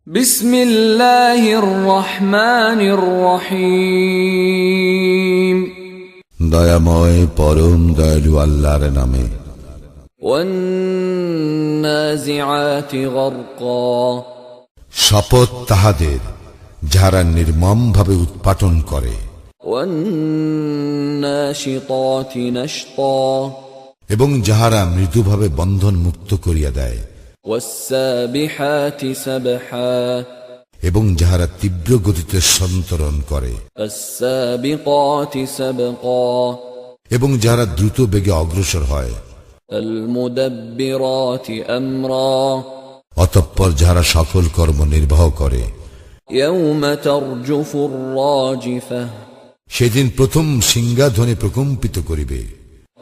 বিসমিল্লাহির রহমানির রহিম। দয়াময় পরম দয়ালু আল্লাহর নামে। ওয়ান্নাজিআতি গরকা, শপথ তাহাদের যারা নির্মমভাবে উৎপাটন করে। ওয়ান্নাশিতাতি নাশতা, এবং যাহারা মৃদুভাবে বন্ধন মুক্ত করিয়া দেয়। ওয়াসসাবিহাতি সাবহা, এবং যাহারা তীব্র গতিতে সন্তরণ করে। আসসাবিকাতি সাবকা, এবং যাহারা দ্রুত বেগে অগ্রসর হয়। আলমুদাব্বিরাতি আমরা, অতঃপর যাহারা সকল কর্ম নির্বাহ করে। ইয়াওমা তারজুফুর রাজিফাহ, সেদিন প্রথম সিংহাধ্বনি প্রকম্পিত করিবে।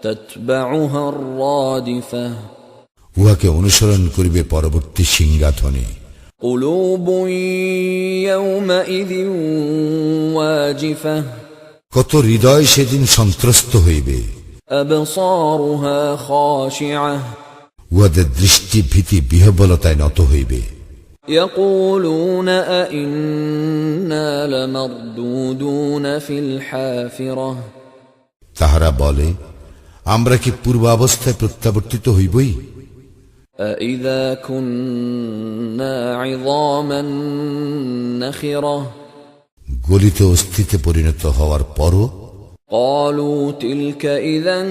তাতবাউহার রাদিফাহ, উহাকে অনুসরণ করিবে পরবর্তী সিংহাধ্বনি। কুলুবুন ইয়াওমাইযিন ওয়াজিফাহ, কত হৃদয় সেদিন সন্ত্রস্ত হইবে। আবসারুহা খাশিআহ, উহাদের দৃষ্টি ভীতি বিহ্বলতায় নত হইবে। ইয়াকুলুনা আইন্না লামারদুদুনা ফিল হাফিরাহ, তাহারা বলে, আমরা কি পূর্বাবস্থায় প্রত্যাবর্তিত হইবই? আইযা কুন্না ইযামান নাখিরাহ, গলিত অস্থিতে পরিণত হওয়ার পরও। ক্বালু তিলকা ইযান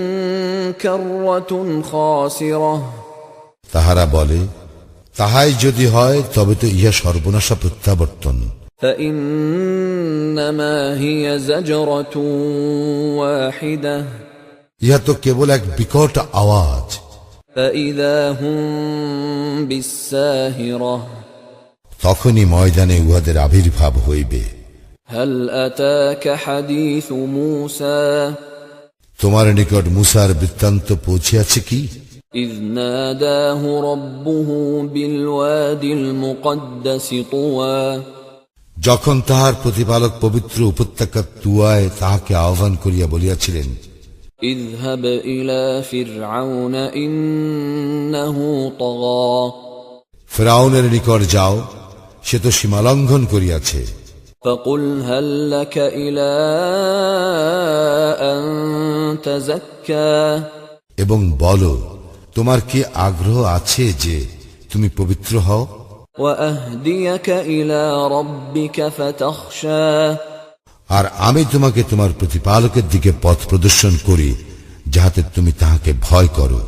কাররাতুন খাসিরাহ, তাহারা বলে, তাহাই যদি হয় তবে তো ইহা সর্বনাশা প্রত্যাবর্তন। ফাইন্নামা হিয়া যাজরাতুন ওয়াহিদাহ, ইহা তো কেবল এক বিকট আওয়াজ। ফাইযা হুম বিসসাহিরাহ, তখনই ময়দানে উহাদের আবির্ভাব হইবে। হাল আতাকা হাদিসু মূসা, তোমার নিকট মূসার বৃত্তান্ত পৌঁছিয়াছে কি? ইয নাদাহু রাব্বুহু বিল ওয়াদিল মুকদ্দাসি তুওয়া, যখন তাহার প্রতিপালক পবিত্র উপত্যকা তুয়ায় তাহাকে আহ্বান করিয়া বলিয়াছিলেন, ইযহাব ইলা ফিরআউন ইন্নাহু তাগা, ফিরআউনের নিকট যাও, সে তো সীমালঙ্ঘন করিয়াছে। ফাকুল হাল লাকা ইলা আন তাযাক্কা, এবং বলো, তোমার কি আগ্রহ আছে যে তুমি পবিত্র হও? ওয়া আহদিয়াকা ইলা রাব্বিকা ফাতাখশা, আর আমি তোমাকে তোমার প্রতিপালকের দিকে পথ প্রদর্শন করি, যাহাতে তুমি তাহাকে ভয় করো।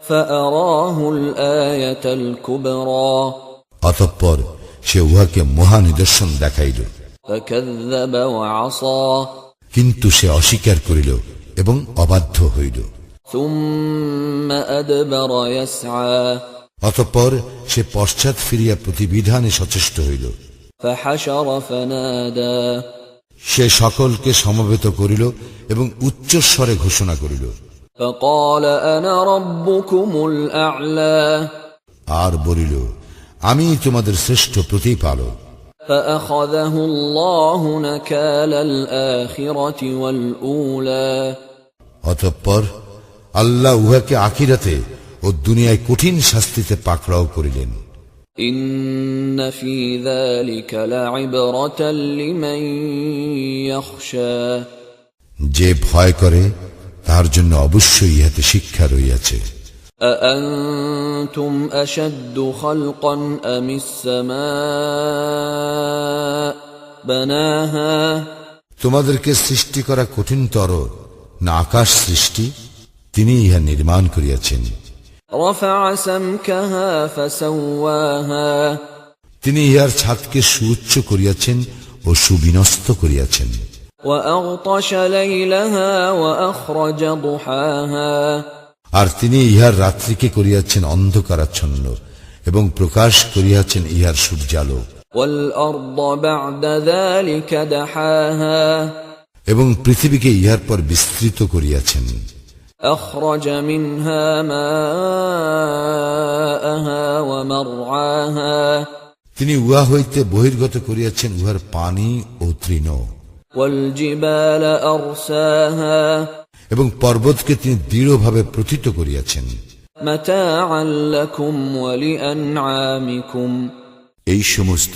ফাআরাহুল আয়াতাল কুবরা, অতঃপর সে উহাকে মহা নিদর্শন দেখাইল। ফাকাযযাবা ওয়া আসা, কিন্তু সে অস্বীকার করিল এবং অবাধ্য হইল। সুম্মা আদবারা ইয়াসআ, অতঃপর সে পশ্চাৎ ফিরিয়া প্রতিবিধানে সচেষ্ট হইল। ফাহাশারা ফানাদা, সে সকলকে সমবেত করিল এবং উচ্চস্বরে ঘোষণা করিল। ফাকাল আনা রাব্বুকুমুল আ'লা, আর বলিল, আমি তোমাদের শ্রেষ্ঠ প্রতিপালক। ফাআখাযাহু আল্লাহু নাকালাল আখিরাতি ওয়াল উলা, অতঃপর আল্লাহ উহাকে আখিরাতে ও দুনিয়ায় কঠিন শাস্তিতে পাকড়াও করিলেন। ইন্না ফী যালিকা লা'iবরাতাল লিমান ইয়াখশা, যে ভয় করে তার জন্য অবশ্যই ইহাতে শিক্ষা রইয়াছে। আআনতুম আশাদ্দু খালকান আমিস সামা বানাহা, তোমাদেরকে সৃষ্টি করা কঠিনতর না আকাশ সৃষ্টি? তিনি ইহা নির্মাণ করিয়াছেন। রাফা সামকাহা ফাসাওয়াহা, তিনি ইহার ছাদকে সুউচ্চ করিয়াছেন ও সুবিন্যস্ত করিয়াছেন। ওয়া আগতাশা লাইলাহা ওয়া আখরাজা দুহাহা, আর তিনি ইহার রাত্রিকে করিয়াছেন অন্ধকারাচ্ছন্ন এবং প্রকাশ করিয়াছেন ইহার সূর্যালোক। ওয়াল আরদা বা'দা যালিকা দাহাহা, এবং পৃথিবীকে ইহার পর বিস্তৃত করিয়াছেন। আখরাজা মিনহা মাআহা ওয়া মারআহা, তিনি উহা হইতে বহির্গত করিয়াছেন উহার পানি ও তৃণ। ওয়াল জিবালা আরসাহা, এবং পর্বতকে তিনি দৃঢ়ভাবে প্রথিত করিয়াছেন। মাতাআন লাকুম ওয়া লিআনআমিকুম, এই সমস্ত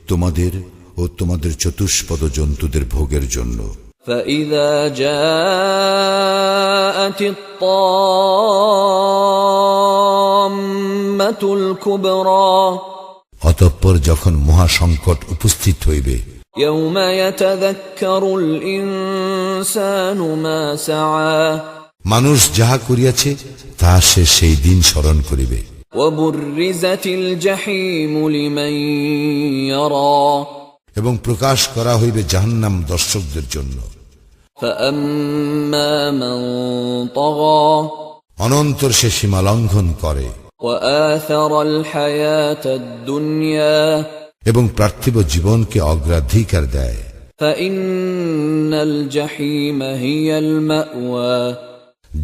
তোমাদের ও তোমাদের চতুষ্পদ জন্তুদের ভোগের জন্য। فإذا جاءت الطامة الكبرى অতঃপর যখন মহাসংকট উপস্থিত হইবে, يوم يتذكر الإنسان ما سعى মানুষ যাহা করিয়াছে তাহা সে সেই দিন স্মরণ করিবে। وبرزت الجحيم لمن يرى এবং প্রকাশ করা হইবে জাহান্নাম দর্শকদের জন্য। فأما من طغى অনন্তর সে সীমা লঙ্ঘন করে وآثر الحياة الدنيا এবং পার্থিব জীবনকে অগ্রাধিকার দেয়। فإن الجحيم هي المأوى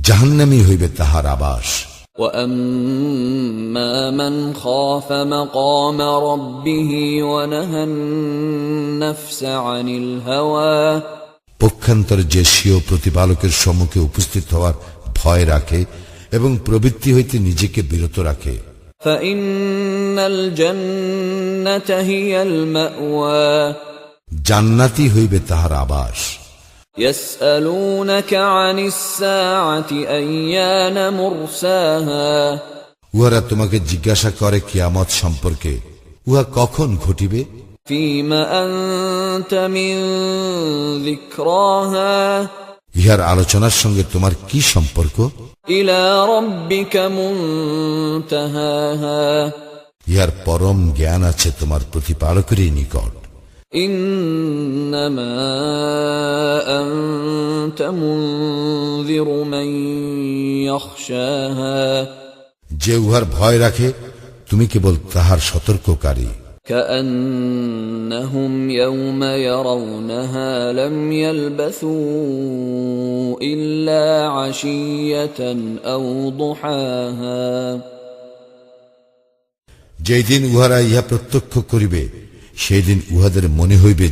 জাহান্নামই হইবে তাহার আবাস। وأما من خاف مقام ربه ونهى النفس عن الهوى পক্ষান্তর যে স্বীয় প্রতিপালকের সম্মুখে উপস্থিত হওয়ার ভয় রাখে এবং প্রবৃত্তি হইতে নিজেকে বিরত রাখে, فإن الجنة هي المأوى জান্নাতই হইবে তাহার আবাস। يسألونك عن الساعة أيان مرساها উহারা তোমাকে জিজ্ঞাসা করে কিয়ামত সম্পর্কে, উহা কখন ঘটিবে? فيما أنت من ذكراها ইহার আলোচনার সঙ্গে তোমার কি সম্পর্ক? إلى ربك منتهاها ইহার পরম জ্ঞান আছে তোমার প্রতিপালকেরই নিকট। إنما أنت منذر من يخشاها যে উহার ভয় রাখে তুমি কেবল তাহার সতর্ককারী। كأنهم يوم يرونها لم يلبثوا إلا عشية أو ضحاها যেদিন উহারা ইহা প্রত্যক্ষ করিবে সেই দিন উহাদের মনে হইবে